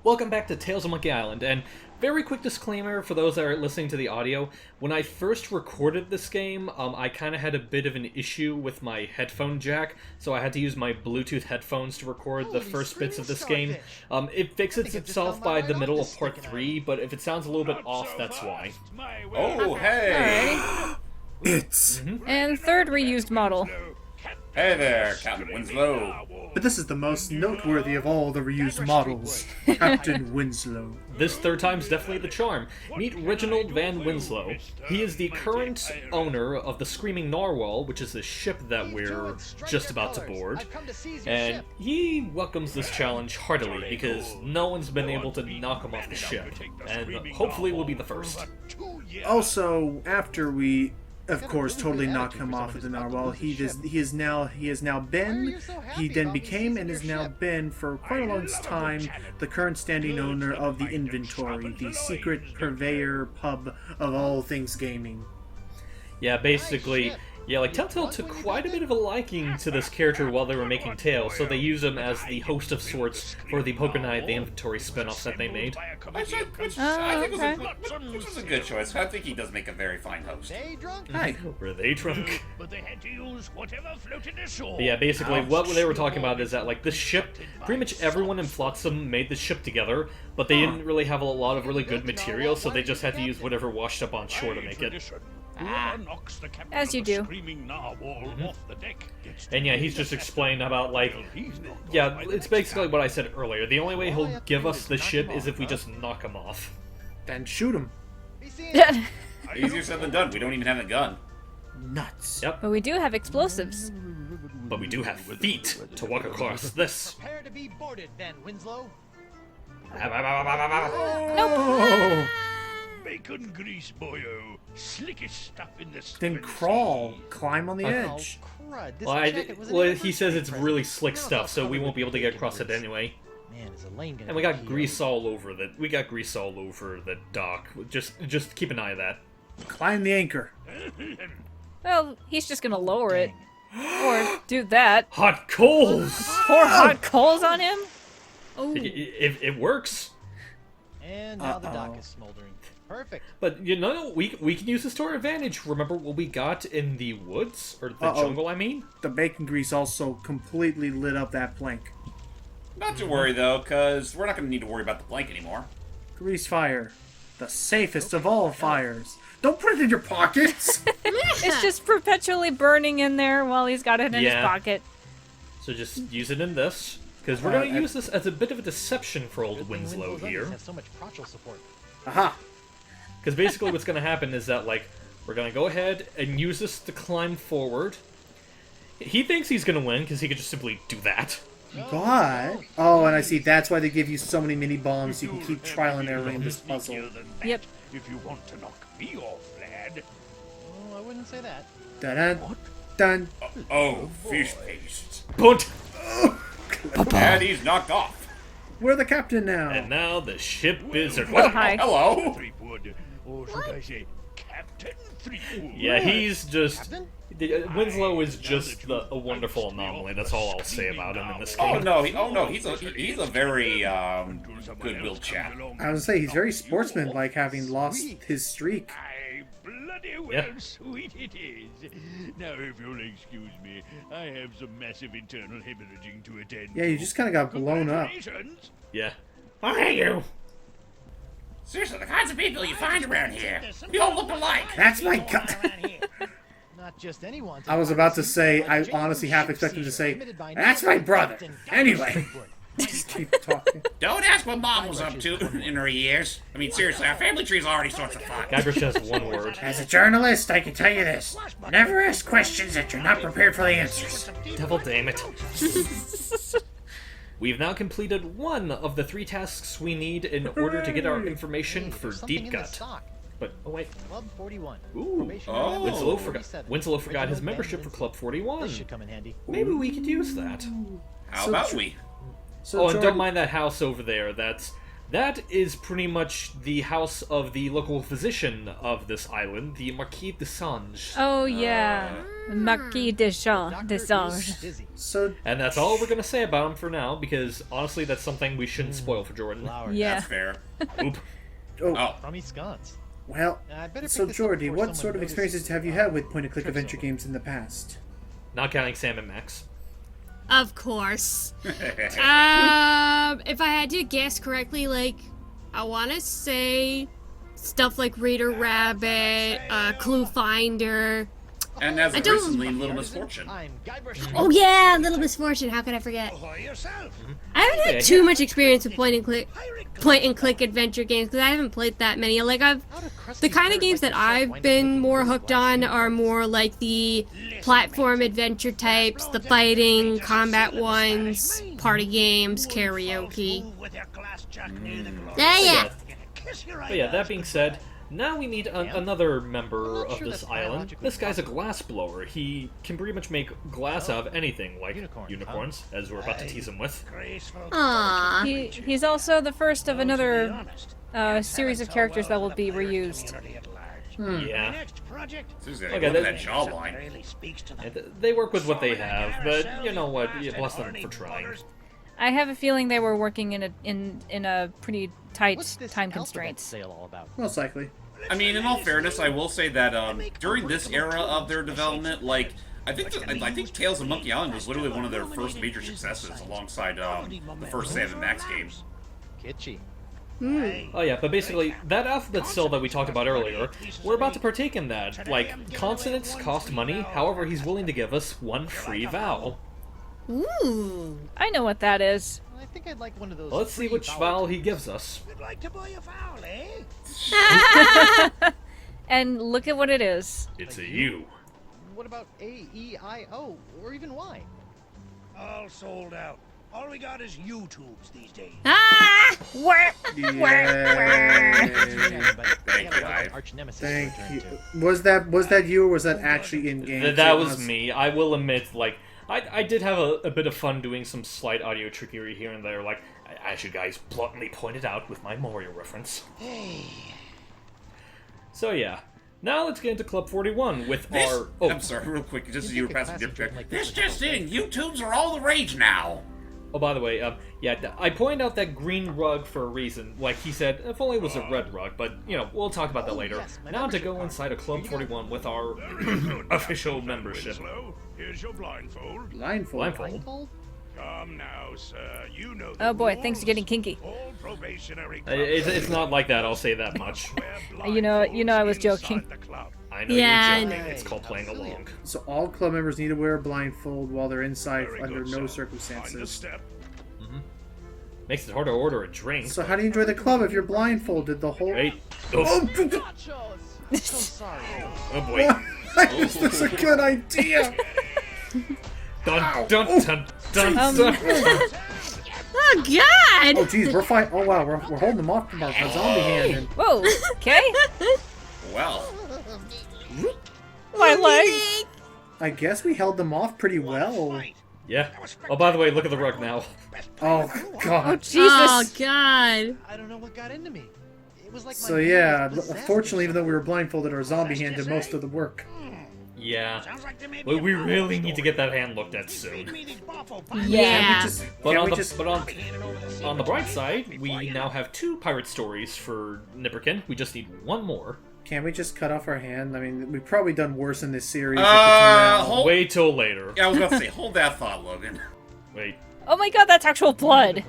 Welcome back to Tales of Monkey Island, and very quick disclaimer for those that are listening to the audio. When I first recorded this game, I kind of had a bit of an issue with my headphone jack, so I had to use my Bluetooth headphones to record the first bits of this game. It fixes itself by the middle of part 3, but if it sounds a little bit off, that's why. Oh, hey! It's... And third reused model. Hey there, Captain Winslow. But this is the most noteworthy of all the reused models. Captain Winslow. This third time's definitely the charm. Meet Reginald Van Winslow. He is the current owner of the Screaming Narwhal, which is the ship that we're just about to board. And he welcomes this challenge heartily, because no one's been able to knock him off the ship. And hopefully we'll be the first. Also, after we, of course, totally knock him off of the narwhal, he has now been, he then became, and has now been for quite a long time the current standing owner of the Inventory, the secret purveyor pub of all things gaming. Yeah, basically, like Telltale took quite a bit of a liking to this character while they were making Tales, so they use him as the host of sorts for the Poker Night, the Inventory spin-offs that they made. I think was a good choice. I think he does make a very fine host. Hi. Were they drunk? But they had to use whatever floated ashore. But yeah, basically what they were talking about is that, like, this ship, pretty much everyone in Flotsam made this ship together, but they didn't really have a lot of really good material, so they just had to use whatever washed up on shore to make it. As you do. And yeah, he's just explained about, like, yeah, it's basically what I said earlier. The only way he'll give us the ship is if we just knock him off. Then shoot him. Easier said than done. We don't even have a gun. Nuts. Yep. But we do have explosives. But we do have feet to walk across this. Prepare to be boarded, Van Winslow. Oh. Bacon grease, boyo. Slickest stuff in the Then crawl. Climb on the edge. Crud, this Well, jacket was an well, he anniversary says it's present. really slick stuff, so we won't be able to get Bacon across it grease. anyway. Man, is Elaine gonna And we got be grease all over the. We got grease all over the dock. Just keep an eye on that. Climb the anchor. Well, he's just gonna lower it. Or do that. Hot coals. Pour hot coals on him? Oh. It works. And now the dock is smoldering. Perfect. But you know, we can use this to our advantage. Remember what we got in the woods or the jungle? I mean, The bacon grease also completely lit up that plank. Not to worry, though, because we're not going to need to worry about the plank anymore. Grease fire. The safest of all fires. Don't put it in your pockets! It's just perpetually burning in there while he's got it in his pocket. so just use it in this because we're gonna use this as a bit of a deception for old Winslow here. Have so much crotchal support. Aha! Because basically what's gonna happen is that, like, we're gonna go ahead and use this to climb forward. He thinks he's gonna win because he could just simply do that. But... Oh, and I see, that's why they give you so many mini bombs, you can keep trial and erroring this puzzle. Yep. If you want to knock me off, lad. Oh, I wouldn't say that. Dun dun. Oh, fish paste. But And he's knocked off. We're the captain now. and now the ship is. Oh, hi. Hello. Threepwood. Or should I say, Captain Threepwood? Yeah, he's just. Captain? Winslow is just a wonderful anomaly. That's all I'll say about him in this Oh game. no, he's a very goodwill chap. I was gonna say, he's very sportsmanlike, having lost his streak. Aye, bloody well Yeah. sweet it is. Now, if you'll excuse me, I have some massive internal hemorrhaging to attend. Yeah, you just kind of got blown up. Congratulations. Yeah. I hate you. Seriously, the kinds of people you find around here, you all look alike. That's my cut. Not just anyone. I was about to say, I honestly half expected to say, that's my brother. Anyway. Just keep talking. Don't ask what Mom was up to in her years. I mean, seriously, our family tree's already sorts of fun. Guybrush has one word. As a journalist, I can tell you this. Never ask questions that you're not prepared for the answers. Devil damn it. We've now completed one of the 3 tasks we need in order to get our information for Deep Gut. But, oh wait, Club 41. ooh, Probationary oh. number Winslow 47. forgot his Original membership for Van Club This 41. should come in handy. Maybe we could use that. How So about tr- we? So Oh, and don't Jordan- mind that house over there. That is pretty much the house of the local physician of this island, the Marquis de Sange. Oh, yeah. Marquis de Desange. Dizzy. So And that's all we're gonna say about him for now, because honestly, that's something we shouldn't spoil for Jordan. Flower. Yeah. That's fair. Oop. Oh, Crummy scones. well, I better so pick this up Jordy, before what someone sort of notices experiences have you had with point-and-click trips adventure over. games in the past? Not counting Sam and Max. Of course. If I had to guess correctly, like, I want to say stuff like Reader Rabbit, Clue Finder. and as I of don't- recently, Little Misfortune. I'm Guybrush. Oh yeah, Little Misfortune. How could I forget? I haven't Yeah, had too much experience with point and click adventure games because I haven't played that many. Like the kind of games that I've been more hooked on are more like the platform adventure types, the fighting, combat ones, party games, karaoke. Yeah. But yeah, that being said, now we need another member of this island. This guy's a glass blower. He can pretty much make glass out of anything, like unicorns, as we're about to tease him with. Aww. He's also the first of another series of characters that will be reused. Yeah. Susan, Okay, look at that- that jawline. They work with what they have, but you know what? Yeah, bless them for trying. I have a feeling they were working in a pretty tight What's this time alphabet constraints. sale all about? Most likely. I mean, in all fairness, I will say that during this era of their development, like I think Tales of Monkey Island was literally one of their first major successes, alongside the first Sam and Max games. Kitschy. Oh yeah, but basically, that alphabet cell that we talked about earlier, we're about to partake in that. Like, consonants cost money, however he's willing to give us one free vowel. Ooh. I know what that is. I think I'd like one of those. Let's see free which vowel vowel he gives us. And look at what it is. It's a U. What about A, E, I, O, or even Y? All sold out. All we got is YouTubes these days. Ah! Where? Yay. Thank you, I- Arch nemesis Thank to return you. to. Was that you, or was that actually in game? That was me. I will admit, like, I did have a bit of fun doing some slight audio trickery here and there, like, as you guys bluntly pointed out with my Mario reference. So yeah, now let's get into Club 41 with This, our... Oh, I'm sorry, real quick, just as you were think a passing classic dip game like this this just would in, YouTubes are all the rage now. oh, by the way, yeah, I pointed out that green rug for a reason. Like he said, if only it was a red rug, but, you know, we'll talk about that later. yes, my Now to membership go card. inside of Club 41 with our official membership. Slow. Here's your blindfold. Blindfold. Blindfold? Come now, sir. You know the Oh boy, rules. things are getting kinky. All probationary club It's not like that, I'll say that much. wear You know I was blindfolds joking. inside the club. I know Yeah, I you're joking, know. it's called playing along. So all club members need to wear a blindfold while they're inside Very under good, no sir. Find the circumstances. step. Makes it hard to order a drink. So how do you enjoy the club if you're blindfolded the whole? Wait. Oh, Nachos! I'm so sorry. Oh boy. that's a good idea. Dun dun dun dun Um, dun. Oh God! Oh geez, we're fine. Oh wow, we're holding them off from our zombie hand. And Whoa. Okay. Well, My leg. I guess we held them off pretty well. Yeah. Oh, by the way, look at the rug now. Oh god. Jesus. Oh God! I don't know what got into me. It was like my So hand yeah, was possessed fortunately, or even though we were blindfolded, our zombie hand did most of the work. Yeah. But we really need to get that hand looked at soon. Yeah. But Can on we the just? on the bright side, we now have 2 pirate stories for Nipperkin. We just need 1 more. Can we just cut off our hand? I mean, we've probably done worse in this series. up until now. hold. Wait till later. Yeah, I was about to say, hold that thought, Logan. Wait. Oh my god, that's actual blood.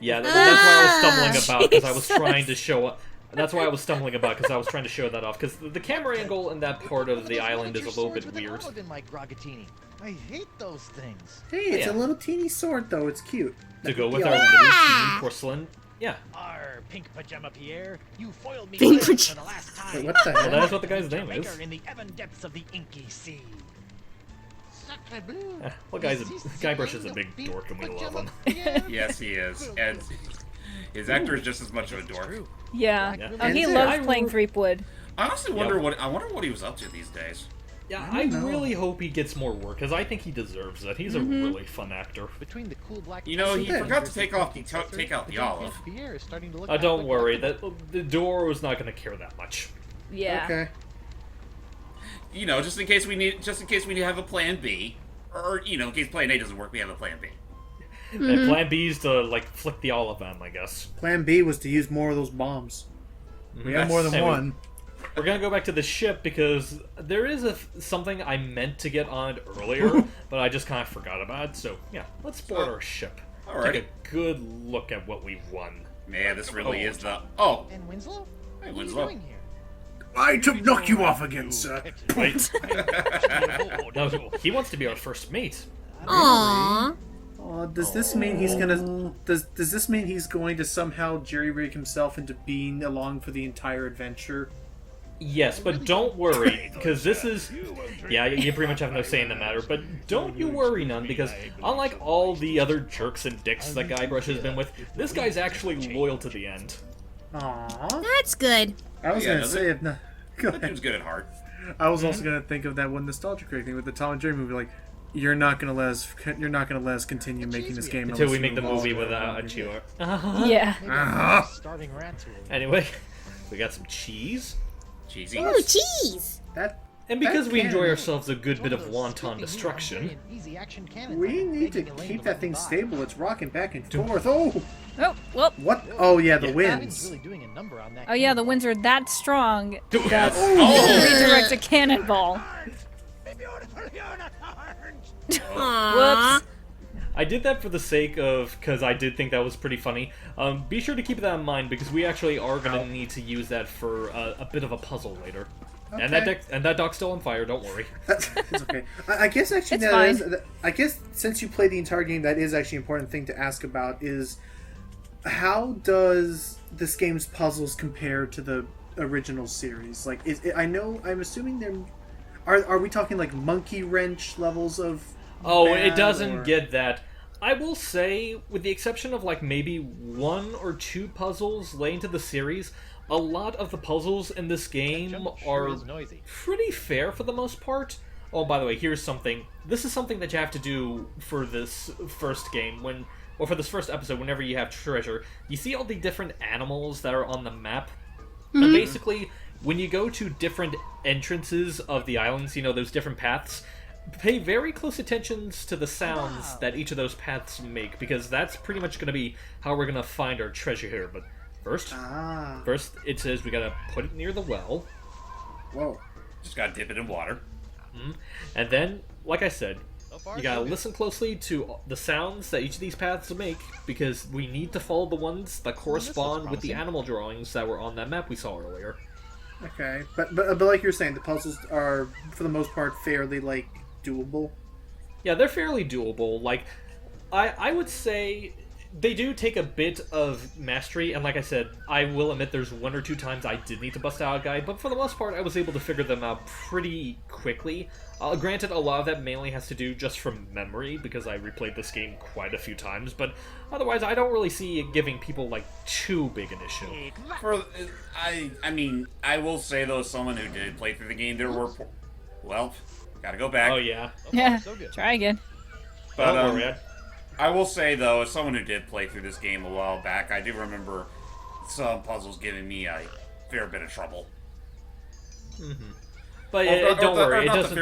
Yeah, that's why I was stumbling about because I was trying to show. That's why I was stumbling about because I was trying to show that off because the camera angle in that part of the island is a little bit weird. In my Grogatini. I hate those things. Hey, it's Yeah. a little teeny sword though. It's cute. To go with our little teeny porcelain. Yeah, Arr, Pink Pajama Pierre, you foiled me Pink once for the last time. Wait, what the well, hell? that is what the guy's name is. Anchor in the even depths of the inky sea. Sacre bleu. Well, Guybrush is a big dork and we love him. Yes, he is, and his actor is just as much of a dork. Yeah. Yeah. Oh, he And loves I playing re- Threepwood. I honestly Yeah. wonder what he was up to these days. Yeah, I I don't know. really hope he gets more work because I think he deserves it. He's a really fun actor. Between the cool black You know, he Yeah. forgot to take out the olive. Pierre is starting to look Don't like worry, collectible. that the door was not going to care that much. Yeah. Okay. You know, just in case we need to have a plan B, or you know, in case plan A doesn't work, we have a plan B. And plan B is to, like, flick the all of them, I guess. Plan B was to use more of those bombs. We have more than Anyway, one. We're gonna go back to the ship because there is something I meant to get on it earlier, but I just kind of forgot about. So yeah, let's board our ship. Alrighty. Take a good look at what we've won. Man, this really is the... Oh! And Winslow? Hey, What are you Winslow. doing here? I to knock you off again, sir. Wait. No, he wants to be our first mate. Aww. Does this mean he's gonna? Does this mean he's going to somehow jerry-rig himself into being along for the entire adventure? Yes, but don't worry, because this is... Yeah, you pretty much have no say in the matter, but don't you worry none, because unlike all the other jerks and dicks that Guybrush has been with, this guy's actually loyal to the end. Aww. That's good. I was Yeah, gonna say if not. Go That ahead. dude's good at heart. I was also gonna think of that one nostalgia creating thing with the Tom and Jerry movie. Like, you're not gonna let us continue making this game Until we unless make you the movie evolve without a it. chewer. Yeah. Starving rats will... Anyway, we got some cheese. Cheesy. Ooh, cheese. And because That we enjoy can- ourselves a good bit of wanton destruction, We need to keep that thing stable. It's rocking back and forth. Oh, Oh, well. what? Oh yeah, the Nothing's winds. really doing a number on that Oh yeah, the winds are that strong that Oh! redirect a cannonball. Aww. Whoops. I did that for the sake of, because I did think that was pretty funny. Be sure to keep that in mind, because we actually are going to need to use that for a bit of a puzzle later. And that dock's still on fire, don't worry. It's okay. I guess actually It's that fine. is. I guess since you play the entire game, that is actually an important thing to ask about. Is how does this game's puzzles compare to the original series? Like, I'm assuming they're. Are we talking like monkey wrench levels of? Oh, bad, it doesn't or- get that. I will say, with the exception of like maybe 1 or 2 puzzles late into the series, a lot of the puzzles in this game are pretty fair for the most part. Oh, by the way, here's something. This is something that you have to do for this first game, or for this first episode, whenever you have treasure. You see all the different animals that are on the map? And basically, when you go to different entrances of the islands, you know, those different paths, pay very close attention to the sounds that each of those paths make, because that's pretty much going to be how we're going to find our treasure here. But first, it says we got to put it near the well. Whoa. Just gotta dip it in water. And then, like I said, you gotta listen closely to the sounds that each of these paths make, because we need to follow the ones that correspond with the animal drawings that were on that map we saw earlier. Okay, but like you're saying, the puzzles are for the most part fairly like doable. Yeah, they're fairly doable. Like, I would say they do take a bit of mastery, and like I said, I will admit there's 1 or 2 times I did need to bust out a guide, but for the most part, I was able to figure them out pretty quickly. Granted, a lot of that mainly has to do just from memory, because I replayed this game quite a few times, but otherwise, I don't really see it giving people, like, too big an issue. I mean, I will say though, as someone who did play through the game, there were... Well, gotta go back. Oh, yeah. Yeah. Try again. But, Don't worry, I will say, though, as someone who did play through this game a while back, I do remember some puzzles giving me a fair bit of trouble. But don't worry, it doesn't...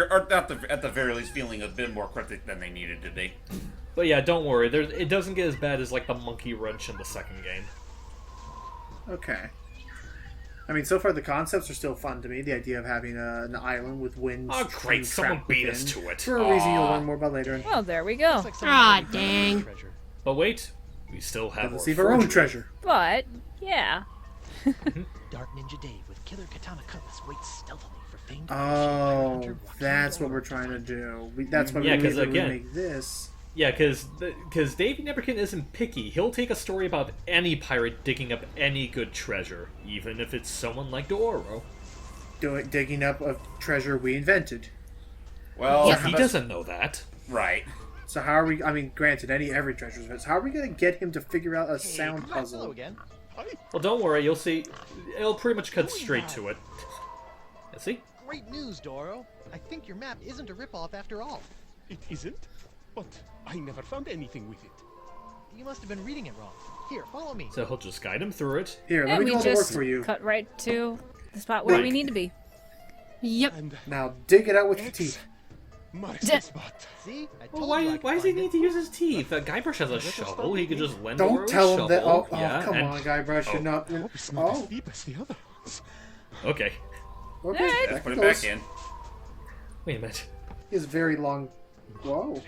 At the very least, feeling a bit more cryptic than they needed to be. But yeah, don't worry, it doesn't get as bad as, like, the monkey wrench in the second game. Okay. I mean, so far the concepts are still fun to me. The idea of having an island with winds. Oh, great, someone trapped beat us within. to it. For a reason you'll learn more about later. Oh, there we go. Aw, dang. But wait, we still have Let's our see our own forgery. treasure. But, yeah. Dark Ninja Dave with killer katana cutlass waits stealthily for famed Oh, that's what we're trying to do. That's why we Yeah, need 'cause to again- remake this. Yeah, because Davey Neverkin isn't picky. He'll take a story about any pirate digging up any good treasure, even if it's someone like Dororo. Digging up a treasure we invented. Well, Yeah, he doesn't know that. Right. So how are we? I mean, granted, every treasure's invented. How are we gonna get him to figure out a sound puzzle? again. Well, don't worry, you'll see. It'll pretty much cut straight to it. You see? Great news, Doro. I think your map isn't a ripoff after all. It isn't? But I never found anything with it. You must have been reading it wrong. Here, follow me. So he'll just guide him through it. Here, let And me we do all the work just for you. cut right to the spot where Right. we need to be. Yep. And Now dig it out with your teeth. my D- spot. See? I Well, told why you I could does he find need it. to use his teeth? Guybrush has a shovel. He could just lend Don't over tell his him that. shovel. Oh, yeah, come and- on, Guybrush. You're not. It's not as Oh, deep as the other ones. Okay. okay. Alright. back Put it it goes. back in. Wait a minute. He has very long. Whoa.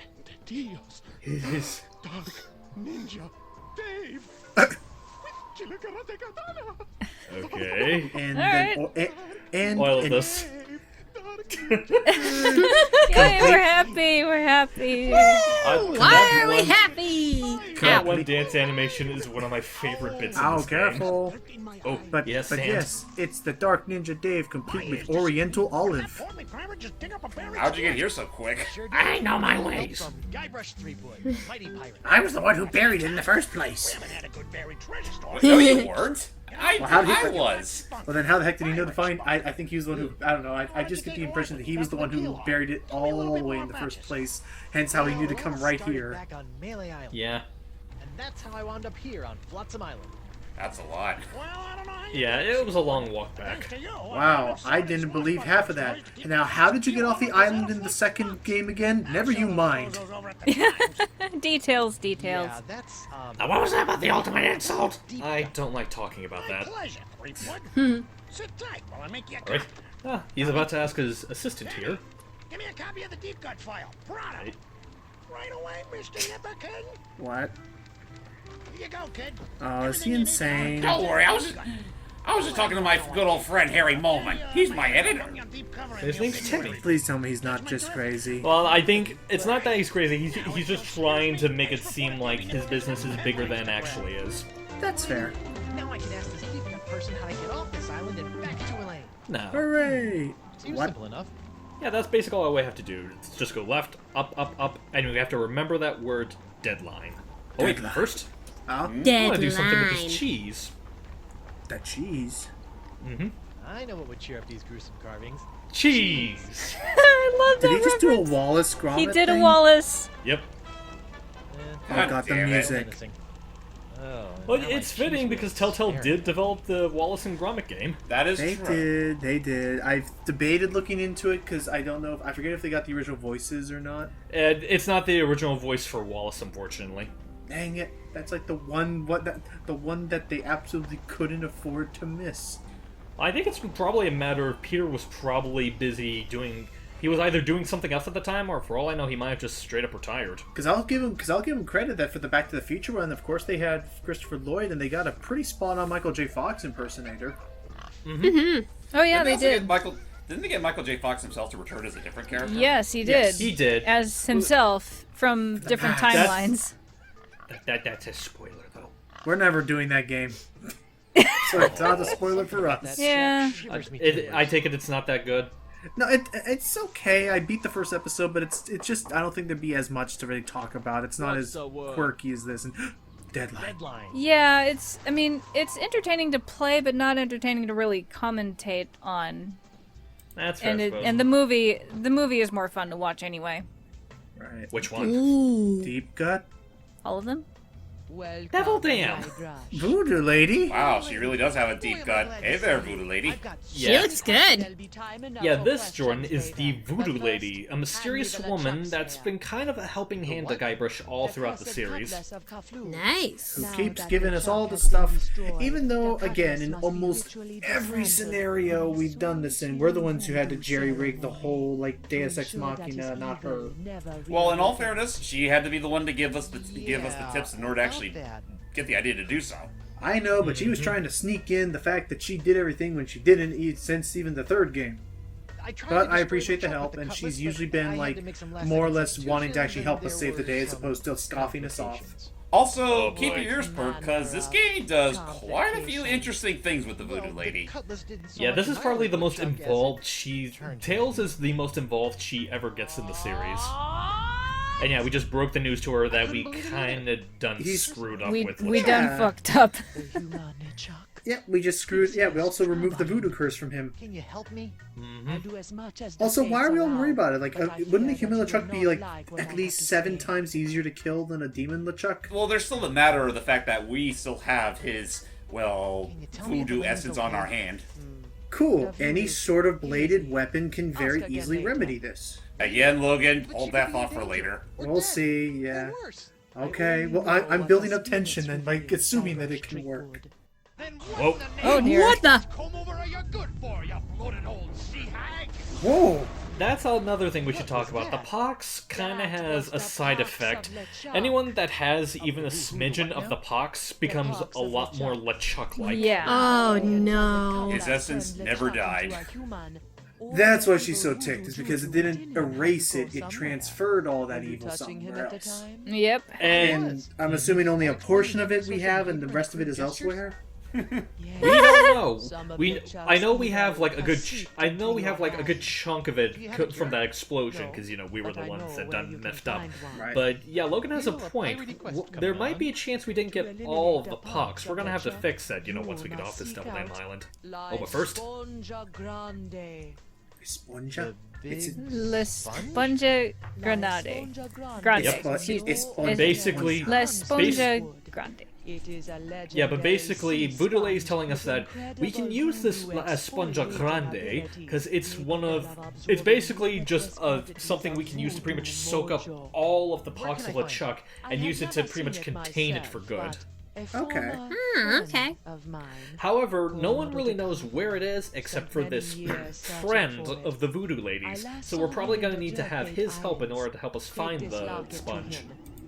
Dios. His Dark Ninja Dave. With Killer Karate Katana. okay. And Alright. then. And. Oil and- this. Dave, Dark Ninja. Yay, we're happy. We're happy. Why are we happy? That one dance animation is one of my favorite bits in Ow, this game. careful. Oh, But yes, but and- yes, it's the Dark Ninja Dave, complete with Oriental Olive. How'd you get here so quick? I know my ways. From Guybrush 3 Boy, Mighty Pirate. I was the one who buried it in the first place. Haven't had a good buried treasure store. No, you weren't. Well, how did he- I was. Well, then how the heck did he know to find? I think he was the one who. I don't know. I just get the impression that he was the one who buried it all the way in the first place. Hence how he knew to come right here. Back on Melee Island. Yeah. And that's how I wound up here on Flotsam Island. That's a lot. Yeah, it was a long walk back. Wow, I didn't believe half of that. And now, how did you get off the island in the second game again? Never you mind. Details. Yeah, that's Now, what was that about the ultimate insult? I don't like talking about that. pleasure, 3 Boy. Sit tight while I make you a copy. Alright. Ah, he's about to ask his assistant here. Give me a copy of the deep cut file. Pronto. Right away, Mr. Nipperkin. What? Here you go, kid. Oh, is he insane? Don't worry, I was just talking to my good old friend Harry Molman. He's my editor. His name's Timmy. Please tell me he's not just crazy. Well, I think it's not that he's crazy. He's just trying to make it seem like his business is bigger than it actually is. That's fair. Now I can ask this deep cut person how to get off this island and back to Elaine. No. Hooray! Seems What? simple enough. Yeah, that's basically all we have to do. It's just go left, up, and we have to remember that word deadline. Oh wait, Deadline. first, Oh, I want to do something with Deadline. this cheese. that cheese. Mm-hmm. I know what would cheer up these gruesome carvings. Cheese! I love that Did he just do a reference. Wallace Gromit He did a thing? Wallace. Yep. Oh, God got the damn it. music. Menacing. Oh, Well, now it's my fitting cheese because whiz is Telltale scary. did develop the Wallace and Gromit game. That is They true. did. They did. I've debated looking into it because I don't know. I forget if they got the original voices or not. And it's not the original voice for Wallace, unfortunately. Dang it! That's like the one. The one that they absolutely couldn't afford to miss. I think it's probably a matter of Peter was probably busy doing. He was either doing something else at the time, or for all I know, he might have just straight up retired. Because I'll give him credit that for the Back to the Future one, of course they had Christopher Lloyd and they got a pretty spot on Michael J. Fox impersonator. Oh yeah, Didn't they also did. get didn't they get Michael J. Fox himself to return as a different character? Yes, he did. Yes, He did. As himself from different past. timelines. That's a spoiler, though. We're never doing that game. So it's not a spoiler for us. Yeah. Shivers me to the I take it it's not that good. No, it's okay. I beat the first episode, but it's just I don't think there'd be as much to really talk about. It's not What's as the word? quirky as this. And Deadline. deadline. Yeah, it's. I mean, it's entertaining to play, but not entertaining to really commentate on. That's fair, I suppose. And the movie is more fun to watch anyway. Right. Which one? Ooh. Deep Gut. All of them. Devil Dam. Voodoo Lady. Wow, she really does have a deep gut. Hey there, Voodoo Lady. She Yeah. looks good. Yeah, this, Jordan, is the Voodoo Lady, a mysterious woman that's been kind of a helping hand to Guybrush all throughout the series. Nice. Who keeps giving us all the stuff, even though, again, in almost every scenario we've done this in, we're the ones who had to jerry-rig the whole, like, Deus Ex Machina, not her. Well, in all fairness, she had to be the one to give us the tips in order to actually get the idea to do so. I know, but she was trying to sneak in the fact that she did everything when she didn't since even the third game. But I appreciate the help, and she's usually been, like, more or less wanting to actually help us save the day as opposed to scoffing us off. Also, boy. keep your ears perked, because this game does quite a few interesting things with the Voodoo Lady. Yeah, this is probably the most involved Tails is the most involved she ever gets in the series. And yeah, we just broke the news to her that we kind of done screwed up We with. we LeChuck. done fucked up. Yeah, we just screwed. Yeah, we also removed the voodoo curse from him. Can you help me? Mhm. Do as much as Also, why are we all worried about it? Like, wouldn't a human LeChuck be, like, at least 7 times easier to kill than a demon LeChuck? Well, there's still the matter of the fact that we still have his, well, voodoo essence on our hand. Cool. Any sort of bladed weapon can very easily remedy this. Again, Logan, hold that thought for later. We'll see, yeah. Okay, well, I'm building up tension and, like, assuming that it can work. Whoa. Oh dear. What the? Come over, are you good for, you bloated old sea hag? Whoa! That's another thing we should talk about. The pox kind of has a side effect. Anyone that has even a smidgen of the pox becomes a lot more LeChuck-like. Yeah. Oh no. His essence never died. That's why she's so ticked, is because it didn't erase it, it transferred all that evil somewhere else. Yep. And I'm assuming only a portion of it we have and the rest of it is elsewhere? We don't know. I know we have like a good. I know we have like a good chunk of it from that explosion because we were the ones that done messed up. Right. But yeah, Logan has a point. There might be a chance we didn't get all of the pox. We're gonna have to fix that. Once we get off this Devil Name Island. Oh, but first. Esponja? La Sponja Grande. Grande. Yep. Excuse me. Esponja. Basically. La Sponja Grande. Yeah, but basically, Voodoo Lady is telling us that we can use this Esponja Grande because it's it's basically just something we can use to pretty much soak up all of the pox of LeChuck and use it to pretty much contain it for good. Okay. Okay. However, no one really knows where it is except for this friend of the Voodoo Lady's, so we're probably going to need to have his help in order to help us find the sponge.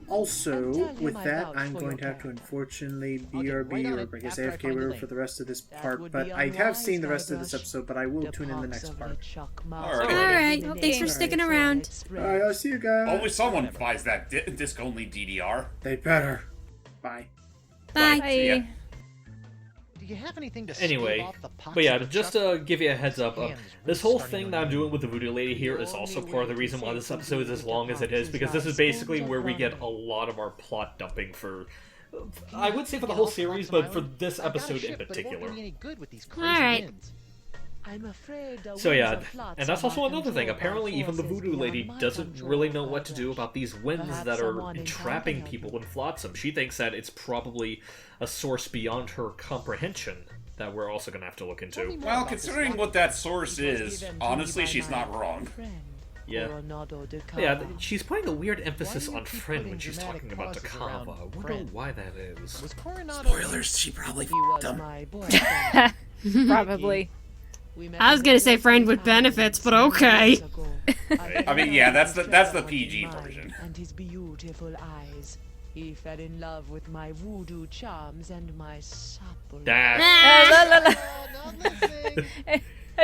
Also, with that, I'm going to have to unfortunately BRB, or I guess AFK whatever, for the rest of this part, but I have seen the rest of this episode, but I will tune in the next part. Alright, well, thanks for sticking around. Alright, I'll see you guys. Always someone buys that disc-only DDR. They better. Bye. Bye. See ya. Do you have anything to Anyway, stave off the pox but yeah, of just Chuck? to give you a heads up, this whole thing that I'm doing with the Voodoo Lady here is also part of the reason why this episode is as long as it is, because this is basically where we get a lot of our plot dumping for, I would say for the whole series, but for this episode in particular. Alright. So yeah, and that's also another thing. Apparently even the Voodoo Lady doesn't really know what to do about these winds that are entrapping people in Flotsam. She thinks that it's probably a source beyond her comprehension that we're also going to have to look into. Well, considering what that source is, honestly, she's not wrong. Yeah. Yeah, she's putting a weird emphasis on friend when she's talking about Dakava. I wonder why that is. Spoilers, she probably f***ed him. Probably. I was gonna say friend with benefits, but okay. I mean, yeah, that's the PG version. And his beautiful eyes. He fell in love with my voodoo charms and my supple. I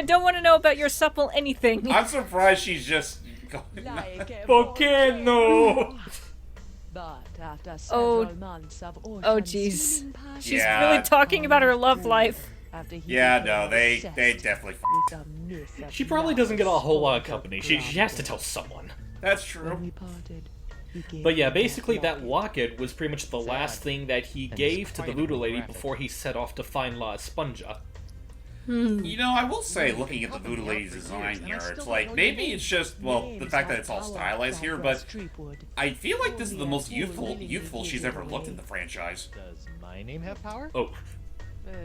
don't want to know about your supple anything. I'm surprised she's just going. Volcano! But after several months of Oh jeez. She's Yeah. really talking about her love life. Yeah, no, they definitely She probably doesn't get a whole lot of company. She has to tell someone. That's true. But yeah, basically that locket was pretty much the last thing that he gave to the Voodoo Lady before he set off to find La Esponja. You know, I will say, looking at the Voodoo Lady's design here, it's like, maybe it's just, well, the fact that it's all stylized here, but I feel like this is the most youthful she's ever looked in the franchise. Does my name have power? Oh.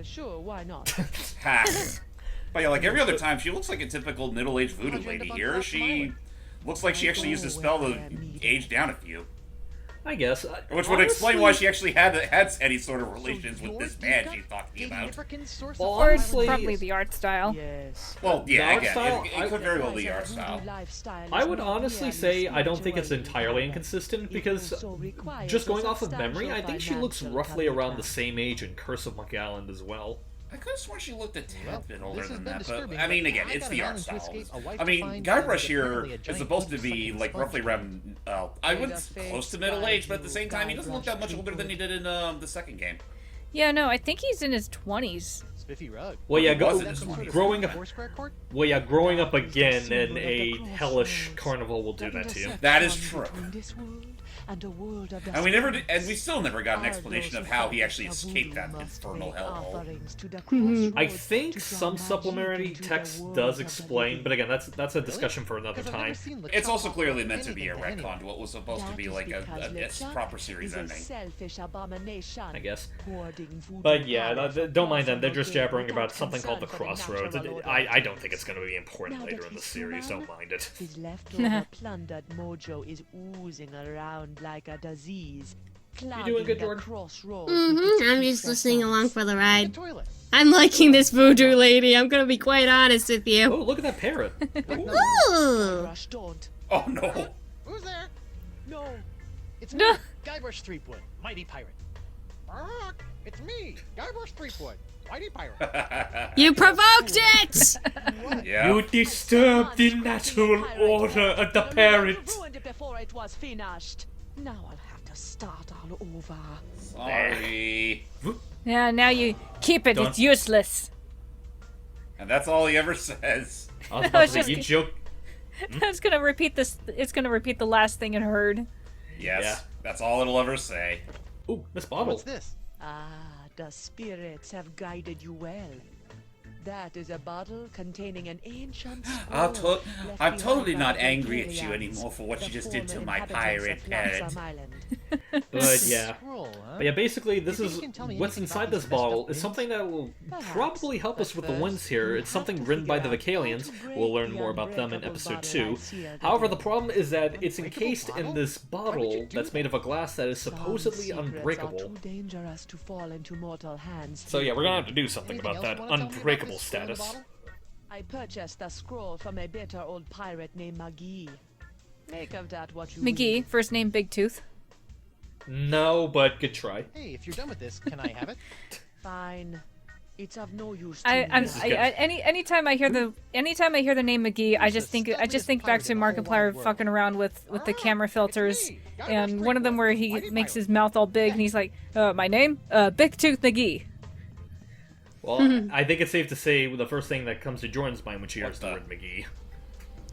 Sure, why not? Ha! But yeah, like every other time, she looks like a typical middle-aged Voodoo Lady here. She looks like she actually used a spell to age down a few. I guess. Which would explain why she actually had any sort of relations with this man she's talking about. Well, Or honestly, probably the art style. Yes. Well, yeah, The art again, style, it could very well be art style. I would honestly say I don't think it's entirely inconsistent, because just going off of memory, I think she looks roughly around the same age in Curse of Monkey Island as well. I could have sworn she looked a tad bit older this has than been that, but disturbing, I mean, but again, I it's got the an art island to style. escape, a wife I to mean, find, Guybrush here apparently a is giant supposed to wolf be, sucking like, roughly sponge. around, I wouldn't close to middle age, but at the same time, he doesn't look that much older than he did in the second game. Yeah, no, I think he's in his 20s. Spiffy rug. Well, yeah, Was it just growing up. Foursquare court? Well, yeah, growing up again in a hellish carnival will do that to you. That is true. In this world, and a world of And we still never got an explanation of how he actually escaped that infernal hellhole. I think some supplementary text does explain, but again, that's a discussion for another time. It's also clearly meant to be a retcon to what was supposed to be like a proper series ending. I guess. But yeah, don't mind them. They're just jabbering about something called the Crossroads. I don't think it's going to be important later in the series. Don't mind it. His leftover plundered mojo is oozing around like a disease. You doing good, Jordan? I'm just listening along for the ride. I'm liking this voodoo lady, I'm gonna be quite honest with you. Oh, look at that parrot. Ooh! Don't. Oh no. Who's there? No. It's me, Guybrush Threepwood, Mighty Pirate. It's me, Guybrush Threepwood, Mighty Pirate. You provoked it! Yeah. You disturbed the natural order of the parrot. Ruined it before it was finished. Now I'll have to start all over. Sorry. Yeah, now you keep it. Don't- It's useless. And that's all he ever says. I was I about was to say, just you joke. I was gonna repeat this. It's gonna repeat the last thing it heard. Yes, Yeah. that's all it'll ever say. Ooh, this bottle. What's this? Ah, the spirits have guided you well. That is a bottle containing an ancient scroll I'm left totally behind not by the angry at you Imperials, anymore for what you the just did to former my inhabitants pirate of parrot. Blossom Island. But yeah. Scroll, huh? But yeah, basically, this You is think you can tell me what's anything inside about this these bottle messed up is something that will Perhaps, probably help us but with the winds first, here. you It's have something to written by the figure out how Vicalians. to break We'll learn the more about them in unbreakable episode bottle 2. I sealed However, the again. problem is that it's Unbreakable encased in bottle? this Why would you bottle do that's made of a glass that is Some supposedly secrets are unbreakable. too dangerous to fall into mortal hands. So yeah, we're gonna have to do something Anything about else that you wanna tell me about unbreakable this scroll in the status. bottle? I purchased the scroll from a bitter old pirate named McGee. Make of that what you McGee, first name Big Tooth. No, but good try. Hey, if you're done with this, can I have it? Fine. It's of no use to I, I'm, me. I, anytime I hear the name McGee, I just think back to Markiplier fucking around with the camera filters, and one of them where he makes his mouth all big and he's like, "My name, Big Tooth McGee." Well, I think it's safe to say the first thing that comes to Jordan's mind when she hears the What word McGee.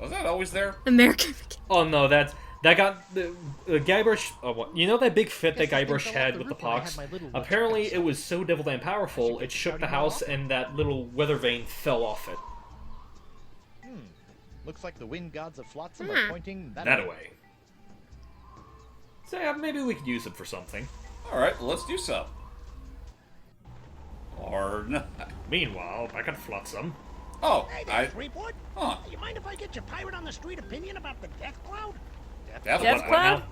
Was that always there? American. Oh no, that got the Guybrush. You know that big fit that Guybrush had with the pox? Apparently, it was so devil damn powerful, it shook the house, and that little weather vane fell off it. Looks like the wind gods of Flotsam are pointing that That away. So yeah, maybe we could use it for something. Alright, well, let's do so. Or not. Meanwhile, back at Flotsam. Oh, Hey there, I... Threepwood. Huh. You mind if I get your pirate on the street opinion about the Death Cloud? Death Death What Cloud? now?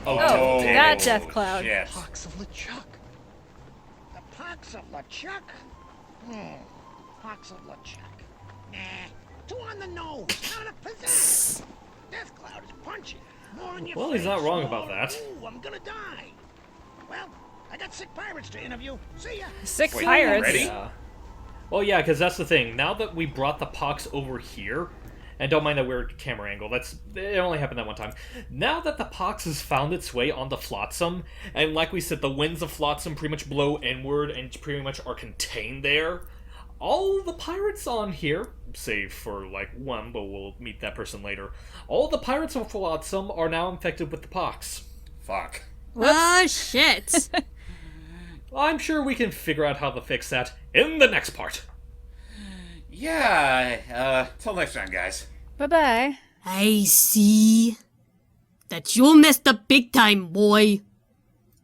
Oh, damn. that Death Cloud. Shit. Pox of LeChuck. The Pox of LeChuck? Pox of LeChuck. Nah, too on the nose, out of position. Death Cloud is punchy. More in your Well, face. he's not wrong about more, that. Ooh, I'm gonna die. Well, I got sick pirates to interview. See ya. Sick Wait, pirates. ready? Yeah. Well, yeah, because that's the thing. Now that we brought the pox over here, and don't mind that weird camera angle, it only happened that one time. Now that the pox has found its way onto Flotsam, and like we said, the winds of Flotsam pretty much blow inward and pretty much are contained there, all the pirates on here, save for like one, but we'll meet that person later, all the pirates of Flotsam are now infected with the pox. Fuck. Oh, shit. I'm sure we can figure out how to fix that in the next part. Yeah, till next time, guys. Bye bye. I see. That you messed up big time, boy.